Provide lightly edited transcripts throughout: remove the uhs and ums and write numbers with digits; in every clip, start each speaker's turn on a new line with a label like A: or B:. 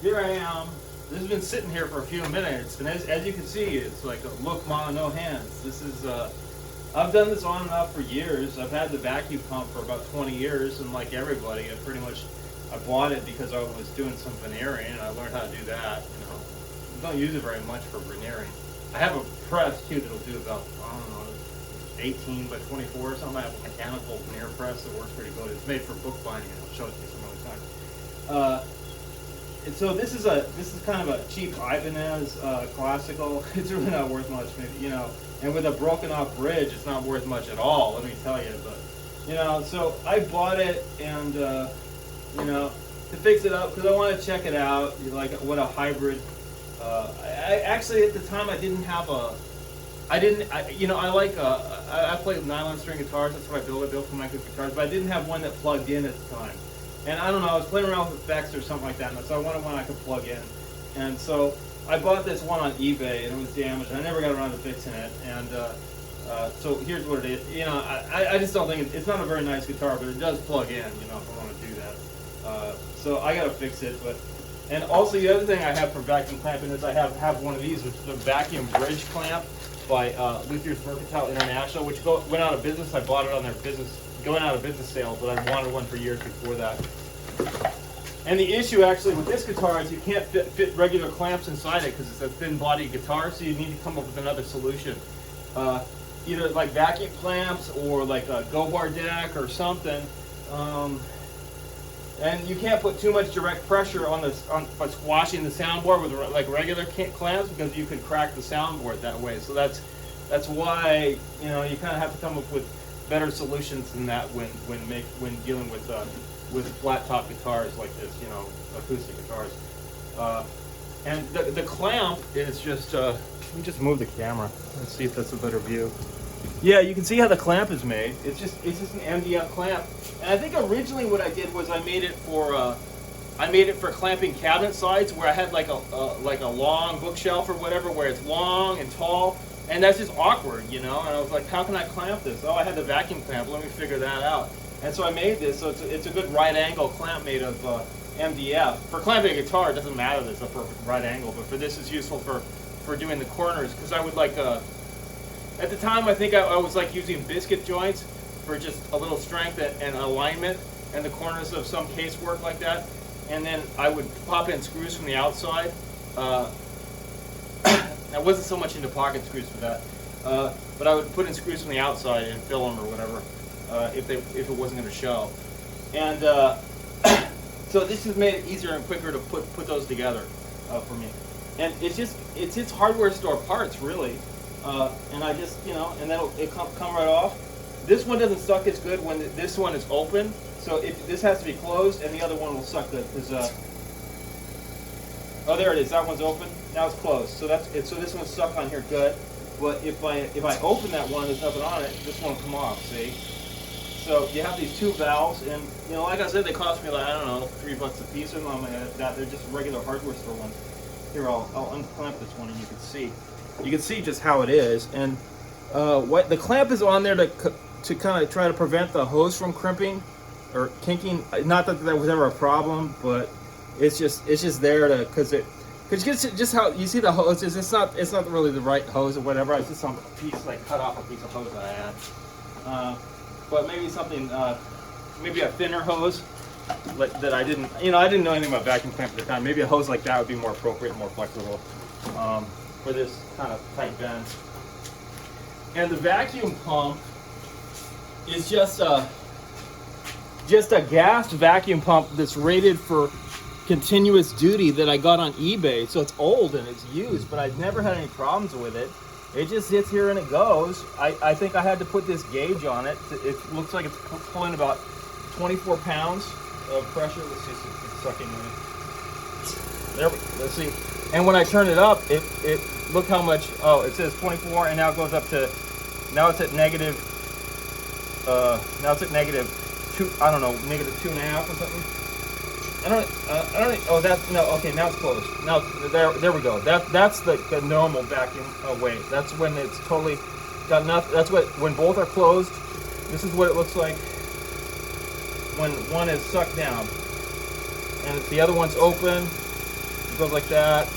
A: here I am. This has been sitting here for a few minutes, and as you can see, it's like a look, ma, no hands. This is I've done this on and off for years. I've had the vacuum pump for about 20 years, and like everybody, I bought it because I was doing some veneering, and I learned how to do that. You know, I don't use it very much for veneering. I have a press too that'll do about, I don't know, 18 by 24 or something. I have a mechanical veneer press that works pretty good. It's made for bookbinding, and I'll show it to you some other time. And so this is kind of a cheap Ibanez classical. It's really not worth much, maybe, you know. And with a broken off bridge, it's not worth much at all. Let me tell you. But you know, so I bought it, and you know, to fix it up because I want to check it out. Like what a hybrid. I actually at the time I didn't have a. You know, I play nylon string guitars. That's what I built for my guitars. But I didn't have one that plugged in at the time. And I don't know, I was playing around with effects or something like that, and so I wanted one I could plug in. And so I bought this one on eBay, and it was damaged. I never got around to fixing it. And so here's what it is. You know, I just don't think it's not a very nice guitar, but it does plug in. You know, if I want to do that. So I got to fix it. And also the other thing I have for vacuum clamping is I have one of these, which is the vacuum bridge clamp by Luthier's Mercantile International, which went out of business. I bought it on their going out of business sale, but I've wanted one for years before that. And the issue actually with this guitar is you can't fit regular clamps inside it because it's a thin body guitar, so you need to come up with another solution. Either like vacuum clamps or like a go-bar deck or something. And you can't put too much direct pressure by squashing the soundboard with like regular clamps because you could crack the soundboard that way. So that's why, you know, you kind of have to come up with better solutions than that when dealing with flat top guitars like this, you know, acoustic guitars. And the clamp is just let me just move the camera. Let's see if that's a better view. Yeah, you can see how the clamp is made. It's just an MDF clamp. And I think originally what I did was I made it for clamping cabinet sides where I had like a long bookshelf or whatever where it's long and tall. And that's just awkward, you know. And I was like, how can I clamp this? Oh, I had the vacuum clamp. Let me figure that out. And so I made this. So it's a good right angle clamp made of MDF. For clamping a guitar, it doesn't matter that it's a perfect right angle. But for this, it's useful for doing the corners because I would like. At the time, I think I was like using biscuit joints for just a little strength and alignment and the corners of some casework like that. And then I would pop in screws from the outside. I wasn't so much into pocket screws for that, but I would put in screws from the outside and fill them or whatever if it wasn't going to show. And so this has made it easier and quicker to put those together for me. And it's hardware store parts really. And I just, you know, and then it'll come right off. This one doesn't suck as good when this one is open. So if this has to be closed, and the other one will suck good. Oh, there it is. That one's open. Now it's closed. So that's it. So this one's stuck on here good. But if I open that one, there's nothing on it. This one will come off. See. So you have these two valves, and you know, like I said, they cost me like I don't know, $3 a piece or something like that. They're just regular hardware store ones. Here, I'll unclamp this one, and you can see. You can see just how it is, and what the clamp is on there to kind of try to prevent the hose from crimping or kinking. Not that was ever a problem, but it's just there to because just how you see the hose is. It's not really the right hose or whatever. It's just some piece like cut off a piece of hose that I had, but maybe something maybe a thinner hose like that I didn't know anything about vacuum clamp at the time. Maybe a hose like that would be more appropriate and more flexible. For this kind of tight bend. And the vacuum pump is just a gassed vacuum pump that's rated for continuous duty that I got on eBay. So it's old and it's used, but I've never had any problems with it. It just sits here and it goes. I think I had to put this gauge on it. It looks like it's pulling about 24 pounds of pressure. Let's see if it's sucking in. There we go. Let's see. And when I turn it up, it look how much. Oh, it says 24, and now it goes up to. Now it's at negative. Now it's at negative 2. I don't know, negative 2.5 or something. I don't. Oh, that's no. Okay, now it's closed. Now there we go. That's the normal vacuum weight. That's when it's totally got nothing. That's when both are closed. This is what it looks like when one is sucked down, and the other one's open. goes like that.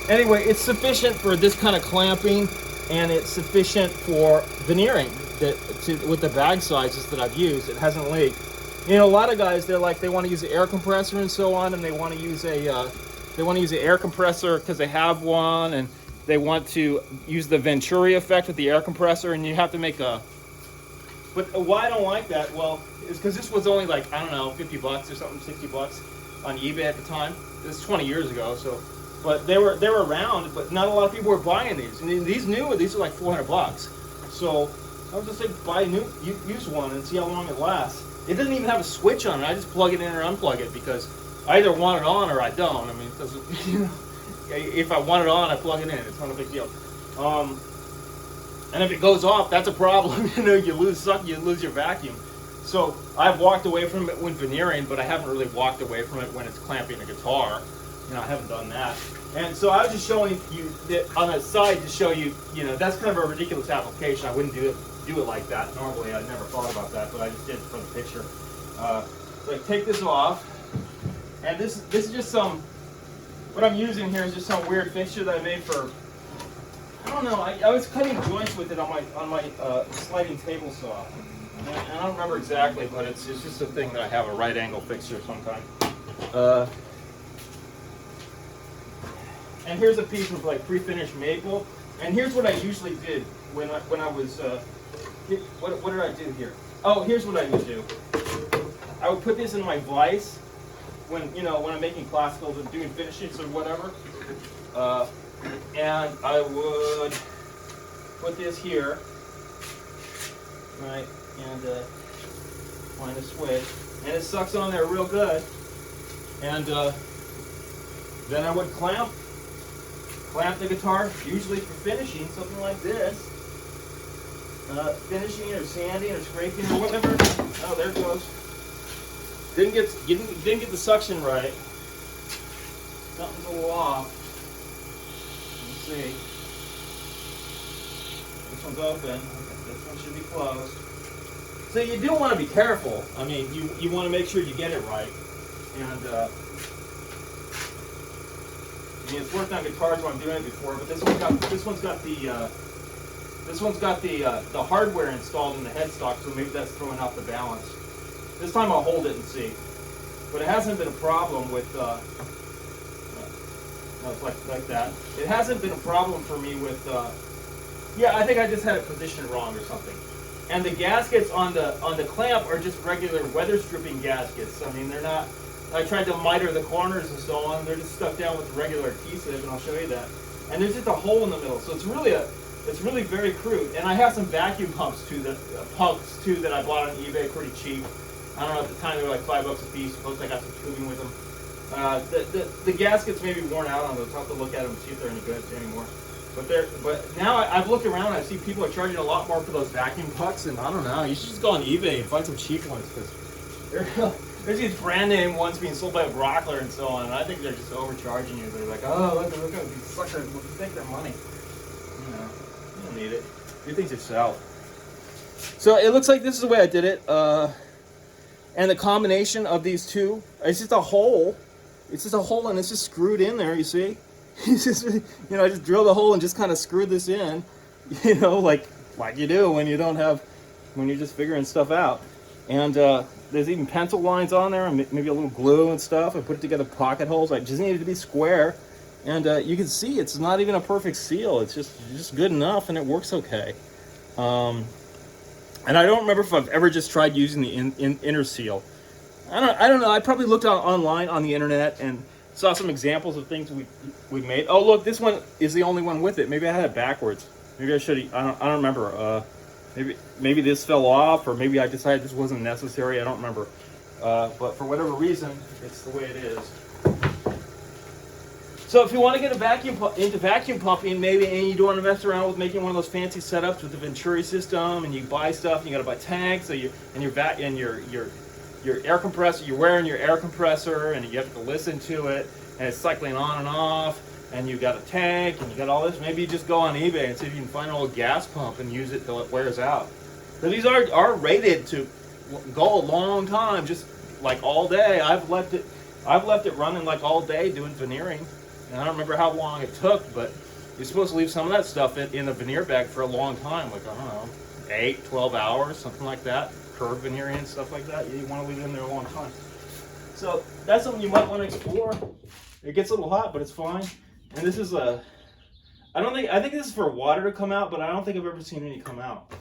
A: Anyway, it's sufficient for this kind of clamping, and it's sufficient for veneering with the bag sizes that I've used. It hasn't leaked. You know, a lot of guys, they want to use an air compressor and so on, and they want to use an air compressor because they have one, and they want to use the Venturi effect with the air compressor, and you have to make a. But why I don't like that, well, is because this was only like, I don't know, 50 bucks or something, 60 bucks on eBay at the time. This is 20 years ago, so. But they were around, but not a lot of people were buying these. And these are like 400 bucks. So I was just like, buy a new, use one and see how long it lasts. It doesn't even have a switch on it. I just plug it in or unplug it because I either want it on or I don't. I mean, it doesn't, you know, if I want it on, I plug it in. It's not a big deal. And if it goes off, that's a problem. You know, you lose your vacuum. So I've walked away from it when veneering, but I haven't really walked away from it when it's clamping a guitar. You know, I haven't done that. And so I was just showing you that on the side to show you, you know, that's kind of a ridiculous application. I wouldn't do it like that. Normally, I never thought about that, but I just did it for the picture. So I take this off, and this is just what I'm using here is just some weird fixture that I made for, I don't know, I was cutting joints with it on my sliding table saw. And I don't remember exactly, but it's just a thing that I have, a right angle fixture of some kind. And here's a piece of like pre-finished maple. And here's what I usually did when I was, what did I do here? Oh, here's what I would do. I would put this in my vise when I'm making classicals and doing finishings or whatever. And I would put this here, right, and find a switch. And it sucks on there real good. And then I would clamp the guitar, usually for finishing, something like this. Finishing or sanding or scraping or whatever. Oh, there it goes. Didn't get the suction right. Something's a little off. Let's see. This one's open. This one should be closed. So you do want to be careful. I mean, you want to make sure you get it right. And I mean, it's worked on guitars when I'm doing it before, but this one's got the hardware installed in the headstock, so maybe that's throwing off the balance. This time I'll hold it and see. But it hasn't been a problem with no, it's like that. It hasn't been a problem for me with yeah, I think I just had it positioned wrong or something. And the gaskets on the clamp are just regular weather stripping gaskets. I mean, they're not. I tried to miter the corners and so on. They're just stuck down with regular adhesive, and I'll show you that. And there's just a hole in the middle, so it's really very crude. And I have some vacuum pumps too that I bought on eBay pretty cheap. I don't know, at the time they were like $5 a piece. Plus I got some tubing with them. The gaskets may be worn out on those. I'll have to look at them and see if they're any good anymore. But now I've looked around and I see people are charging a lot more for those vacuum pucks, and I don't know. You should just go on eBay and find some cheap ones because there's these brand name ones being sold by Brockler and so on, and I think they're just overcharging you. They're like, oh, look at these suckers, take their money. You know, you don't need it. Do things yourself. So it looks like this is the way I did it. And the combination of these two, it's just a hole. It's just a hole and it's just screwed in there, you see? It's just, I just drilled a hole and just kind of screwed this in, like you do when you're just figuring stuff out. And there's even pencil lines on there and maybe a little glue and stuff. I put together pocket holes. I just needed to be square. And you can see it's not even a perfect seal. It's just good enough and it works okay. And I don't remember if I've ever just tried using the inner seal. I don't know. I probably looked online on the internet and saw some examples of things we made. Oh, look, this one is the only one with it. Maybe I had it backwards. Maybe I should. I don't remember. Maybe this fell off, or maybe I decided this wasn't necessary. I don't remember. But for whatever reason, it's the way it is. So if you want to get into vacuum pumping, maybe, and you don't want to mess around with making one of those fancy setups with the Venturi system, and you buy stuff, and you got to buy tanks, so your air compressor, you're wearing your air compressor, and you have to listen to it, and it's cycling on and off, and you got a tank, and you got all this. Maybe you just go on eBay and see if you can find an old gas pump and use it till it wears out. So these are rated to go a long time, just like all day. I've left it. I've left it running like all day doing veneering, and I don't remember how long it took, but you're supposed to leave some of that stuff in a veneer bag for a long time, like, I don't know, 8, 12 hours, something like that. Curved veneering and stuff like that, you want to leave it in there a long time. So that's something you might want to explore. It gets a little hot, but it's fine. And this is I think this is for water to come out, but I don't think I've ever seen any come out.